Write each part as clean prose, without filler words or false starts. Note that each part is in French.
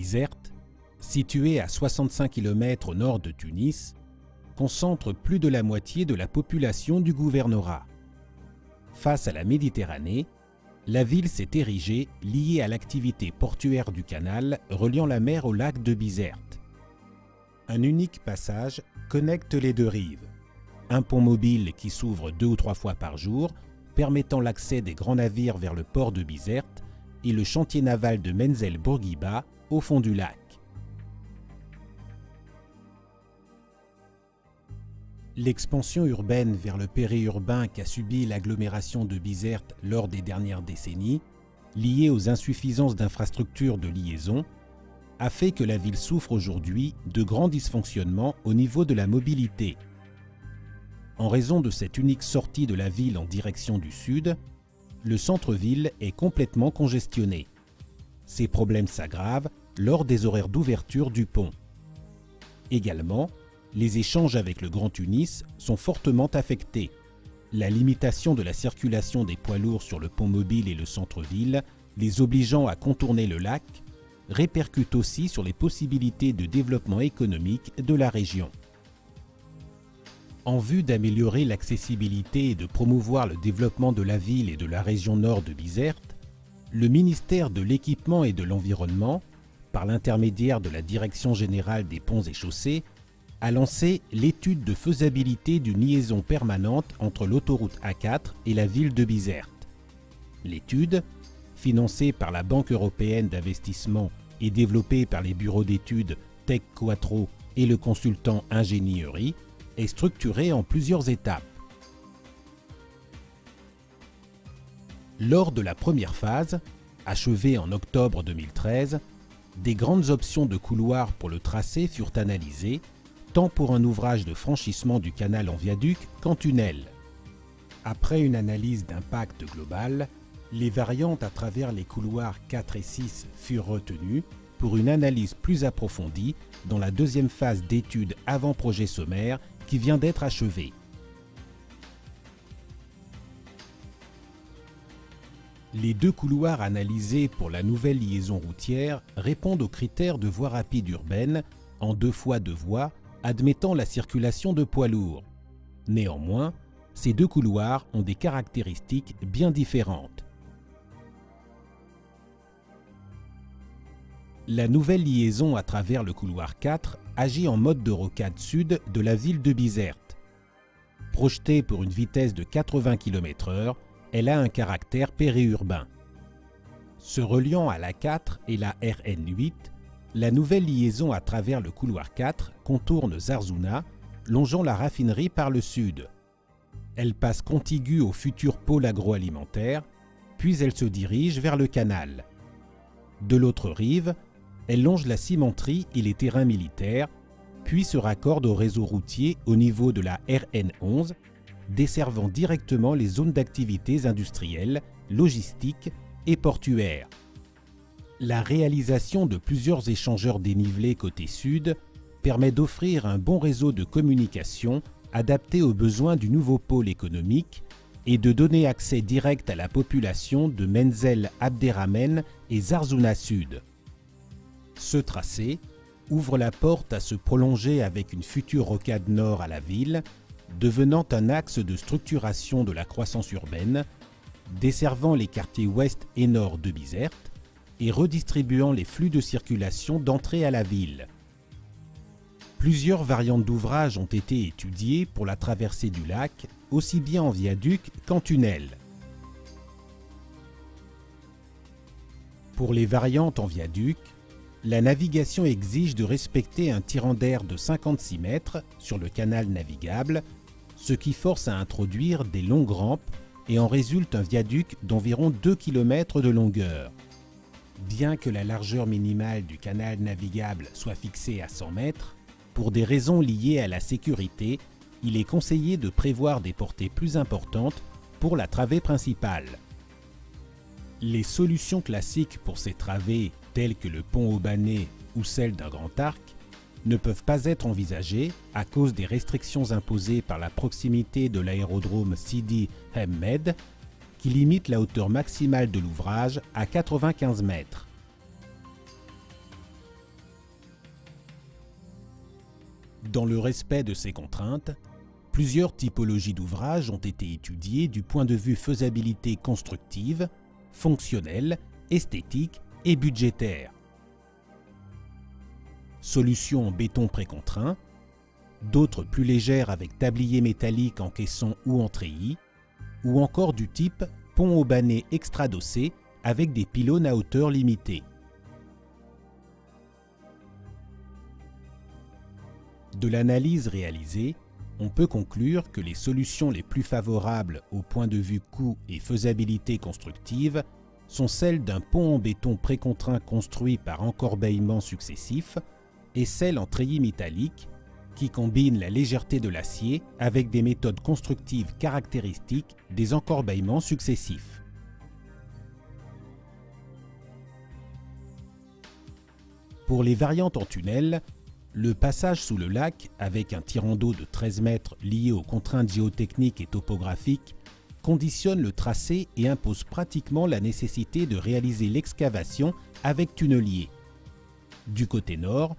Bizerte, située à 65 km au nord de Tunis, concentre plus de la moitié de la population du gouvernorat. Face à la Méditerranée, la ville s'est érigée liée à l'activité portuaire du canal reliant la mer au lac de Bizerte. Un unique passage connecte les deux rives. Un pont mobile qui s'ouvre 2 ou 3 fois par jour, permettant l'accès des grands navires vers le port de Bizerte, et le chantier naval de Menzel Bourguiba au fond du lac. L'expansion urbaine vers le périurbain qu'a subi l'agglomération de Bizerte lors des dernières décennies, liée aux insuffisances d'infrastructures de liaison, a fait que la ville souffre aujourd'hui de grands dysfonctionnements au niveau de la mobilité. En raison de cette unique sortie de la ville en direction du sud, le centre-ville est complètement congestionné. Ces problèmes s'aggravent lors des horaires d'ouverture du pont. Également, les échanges avec le Grand Tunis sont fortement affectés. La limitation de la circulation des poids lourds sur le pont mobile et le centre-ville, les obligeant à contourner le lac, répercute aussi sur les possibilités de développement économique de la région. En vue d'améliorer l'accessibilité et de promouvoir le développement de la ville et de la région nord de Bizerte, le ministère de l'Équipement et de l'Environnement, par l'intermédiaire de la Direction générale des ponts et chaussées, a lancé l'étude de faisabilité d'une liaison permanente entre l'autoroute A4 et la ville de Bizerte. L'étude, financée par la Banque européenne d'investissement et développée par les bureaux d'études Tech Quattro et le consultant Ingénierie, est structurée en plusieurs étapes. Lors de la première phase, achevée en octobre 2013, des grandes options de couloirs pour le tracé furent analysées, tant pour un ouvrage de franchissement du canal en viaduc qu'en tunnel. Après une analyse d'impact global, les variantes à travers les couloirs 4 et 6 furent retenues pour une analyse plus approfondie dans la deuxième phase d'étude avant projet sommaire qui vient d'être achevée. Les 2 couloirs analysés pour la nouvelle liaison routière répondent aux critères de voie rapide urbaine en 2 fois 2 voies admettant la circulation de poids lourds. Néanmoins, ces 2 couloirs ont des caractéristiques bien différentes. La nouvelle liaison à travers le couloir 4 agit en mode de rocade sud de la ville de Bizerte. Projetée pour une vitesse de 80 km/h, elle a un caractère périurbain. Se reliant à la 4 et la RN8, la nouvelle liaison à travers le couloir 4 contourne Zarzouna, longeant la raffinerie par le sud. Elle passe contiguë au futur pôle agroalimentaire, puis elle se dirige vers le canal. De l'autre rive, elle longe la cimenterie et les terrains militaires, puis se raccorde au réseau routier au niveau de la RN11, desservant directement les zones d'activités industrielles, logistiques et portuaires. La réalisation de plusieurs échangeurs dénivelés côté sud permet d'offrir un bon réseau de communication adapté aux besoins du nouveau pôle économique et de donner accès direct à la population de Menzel Abderrahmane et Zarzouna Sud. Ce tracé ouvre la porte à se prolonger avec une future rocade nord à la ville, devenant un axe de structuration de la croissance urbaine, desservant les quartiers ouest et nord de Bizerte et redistribuant les flux de circulation d'entrée à la ville. Plusieurs variantes d'ouvrages ont été étudiées pour la traversée du lac, aussi bien en viaduc qu'en tunnel. Pour les variantes en viaduc, la navigation exige de respecter un tirant d'air de 56 mètres sur le canal navigable, ce qui force à introduire des longues rampes et en résulte un viaduc d'environ 2 km de longueur. Bien que la largeur minimale du canal navigable soit fixée à 100 mètres, pour des raisons liées à la sécurité, il est conseillé de prévoir des portées plus importantes pour la travée principale. Les solutions classiques pour ces travées, telles que le pont Aubané ou celle d'un grand arc, ne peuvent pas être envisagées à cause des restrictions imposées par la proximité de l'aérodrome Sidi Hemmed, qui limite la hauteur maximale de l'ouvrage à 95 mètres. Dans le respect de ces contraintes, plusieurs typologies d'ouvrages ont été étudiées du point de vue faisabilité constructive, fonctionnelle, esthétique et budgétaire. Solutions en béton précontraint, d'autres plus légères avec tablier métallique en caisson ou en treillis, ou encore du type pont haubané extradossé avec des pylônes à hauteur limitée. De l'analyse réalisée, on peut conclure que les solutions les plus favorables au point de vue coût et faisabilité constructive sont celles d'un pont en béton précontraint construit par encorbeillement successif et celles en treillis métallique qui combinent la légèreté de l'acier avec des méthodes constructives caractéristiques des encorbeillements successifs. Pour les variantes en tunnel, le passage sous le lac avec un tirant d'eau de 13 mètres lié aux contraintes géotechniques et topographiques conditionne le tracé et impose pratiquement la nécessité de réaliser l'excavation avec tunnelier. Du côté nord,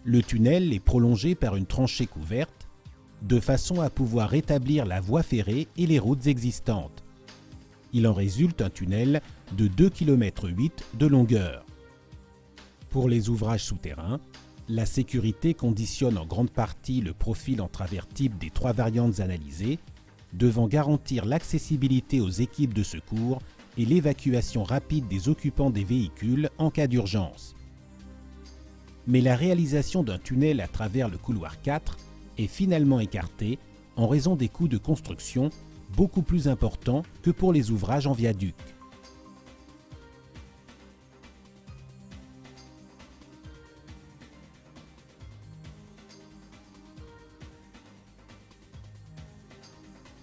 le tunnel est prolongé par une tranchée couverte, de façon à pouvoir rétablir la voie ferrée et les routes existantes. Il en résulte un tunnel de 2,8 km de longueur. Pour les ouvrages souterrains, la sécurité conditionne en grande partie le profil en travers type des 3 variantes analysées, devant garantir l'accessibilité aux équipes de secours et l'évacuation rapide des occupants des véhicules en cas d'urgence. Mais la réalisation d'un tunnel à travers le couloir 4 est finalement écartée en raison des coûts de construction beaucoup plus importants que pour les ouvrages en viaduc.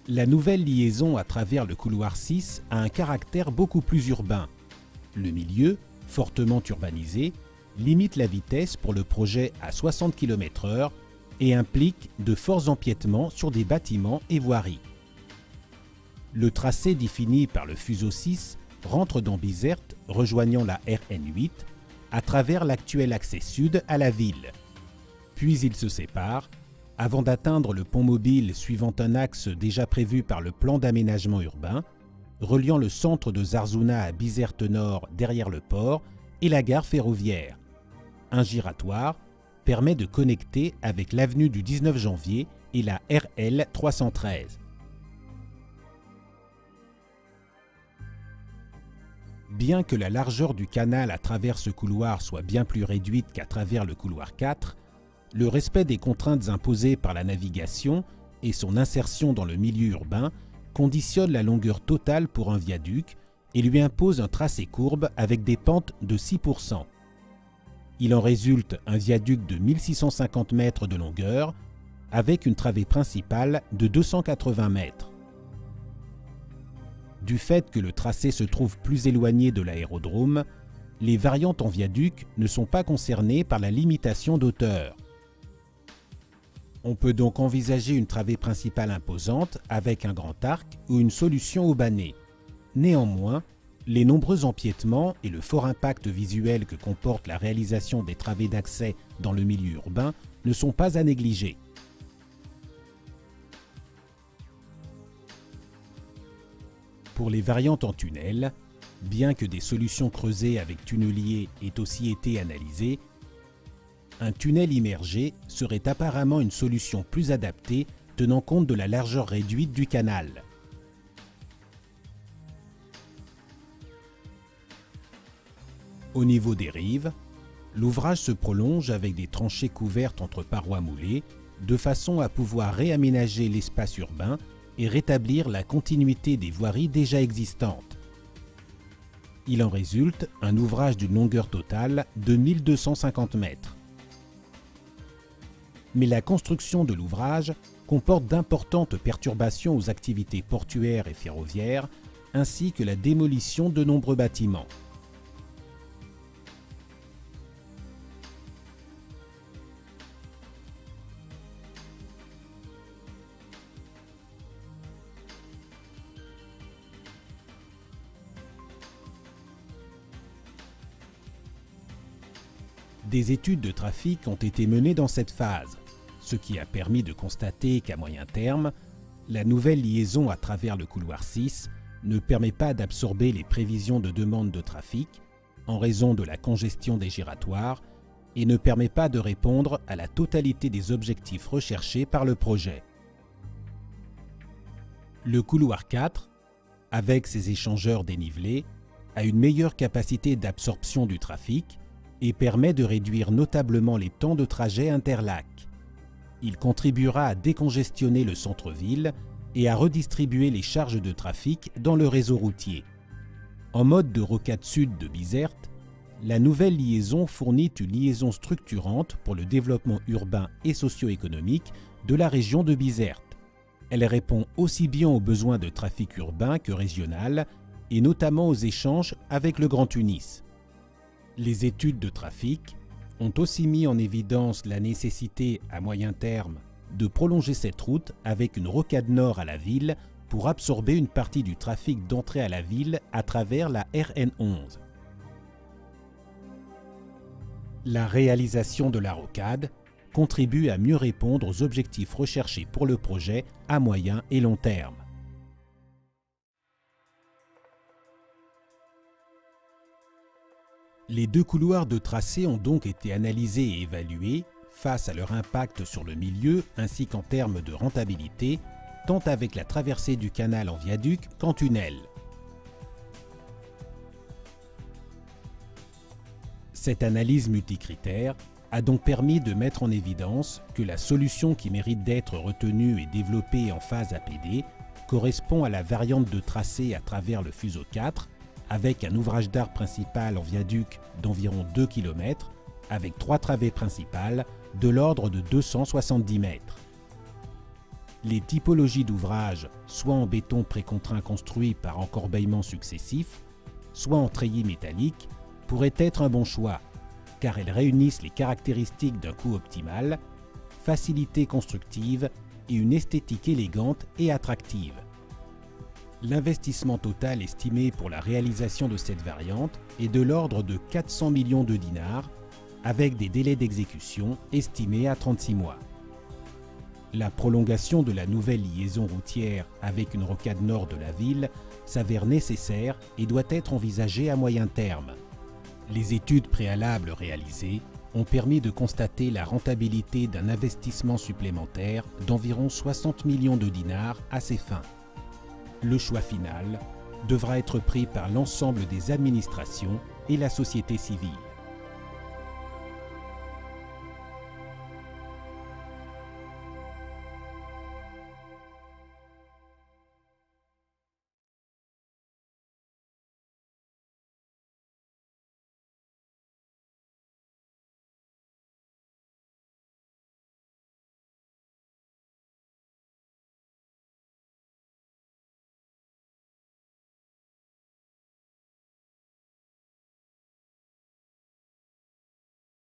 La nouvelle liaison à travers le couloir 6 a un caractère beaucoup plus urbain. Le milieu, fortement urbanisé, limite la vitesse pour le projet à 60 km/h et implique de forts empiètements sur des bâtiments et voiries. Le tracé défini par le fuseau 6 rentre dans Bizerte, rejoignant la RN8, à travers l'actuel accès sud à la ville. Puis il se sépare, avant d'atteindre le pont mobile suivant un axe déjà prévu par le plan d'aménagement urbain, reliant le centre de Zarzouna à Bizerte Nord derrière le port et la gare ferroviaire. Un giratoire permet de connecter avec l'avenue du 19 janvier et la RL 313. Bien que la largeur du canal à travers ce couloir soit bien plus réduite qu'à travers le couloir 4, le respect des contraintes imposées par la navigation et son insertion dans le milieu urbain conditionne la longueur totale pour un viaduc et lui impose un tracé courbe avec des pentes de 6%. Il en résulte un viaduc de 1650 mètres de longueur avec une travée principale de 280 mètres. Du fait que le tracé se trouve plus éloigné de l'aérodrome, les variantes en viaduc ne sont pas concernées par la limitation d'hauteur. On peut donc envisager une travée principale imposante avec un grand arc ou une solution haubanée. Néanmoins, les nombreux empiètements et le fort impact visuel que comporte la réalisation des travées d'accès dans le milieu urbain ne sont pas à négliger. Pour les variantes en tunnel, bien que des solutions creusées avec tunnelier aient aussi été analysées, un tunnel immergé serait apparemment une solution plus adaptée tenant compte de la largeur réduite du canal. Au niveau des rives, l'ouvrage se prolonge avec des tranchées couvertes entre parois moulées, de façon à pouvoir réaménager l'espace urbain et rétablir la continuité des voiries déjà existantes. Il en résulte un ouvrage d'une longueur totale de 1250 mètres. Mais la construction de l'ouvrage comporte d'importantes perturbations aux activités portuaires et ferroviaires, ainsi que la démolition de nombreux bâtiments. Des études de trafic ont été menées dans cette phase. ce qui a permis de constater qu'à moyen terme, la nouvelle liaison à travers le couloir 6 ne permet pas d'absorber les prévisions de demande de trafic en raison de la congestion des giratoires et ne permet pas de répondre à la totalité des objectifs recherchés par le projet. Le couloir 4, avec ses échangeurs dénivelés, a une meilleure capacité d'absorption du trafic et permet de réduire notablement les temps de trajet interlacs. Il contribuera à décongestionner le centre-ville et à redistribuer les charges de trafic dans le réseau routier. En mode de rocade sud de Bizerte, la nouvelle liaison fournit une liaison structurante pour le développement urbain et socio-économique de la région de Bizerte. Elle répond aussi bien aux besoins de trafic urbain que régional et notamment aux échanges avec le Grand Tunis. Les études de trafic ont aussi mis en évidence la nécessité à moyen terme de prolonger cette route avec une rocade nord à la ville pour absorber une partie du trafic d'entrée à la ville à travers la RN11. La réalisation de la rocade contribue à mieux répondre aux objectifs recherchés pour le projet à moyen et long terme. Les deux couloirs de tracé ont donc été analysés et évalués face à leur impact sur le milieu ainsi qu'en termes de rentabilité, tant avec la traversée du canal en viaduc qu'en tunnel. Cette analyse multicritère a donc permis de mettre en évidence que la solution qui mérite d'être retenue et développée en phase APD correspond à la variante de tracé à travers le fuseau 4 avec un ouvrage d'art principal en viaduc d'environ 2 km avec 3 travées principales de l'ordre de 270 mètres. Les typologies d'ouvrages, soit en béton précontraint construit par encorbeillement successif, soit en treillis métallique, pourraient être un bon choix, car elles réunissent les caractéristiques d'un coût optimal, facilité constructive et une esthétique élégante et attractive. L'investissement total estimé pour la réalisation de cette variante est de l'ordre de 400 millions de dinars, avec des délais d'exécution estimés à 36 mois. La prolongation de la nouvelle liaison routière avec une rocade nord de la ville s'avère nécessaire et doit être envisagée à moyen terme. Les études préalables réalisées ont permis de constater la rentabilité d'un investissement supplémentaire d'environ 60 millions de dinars à ces fins. Le choix final devra être pris par l'ensemble des administrations et la société civile.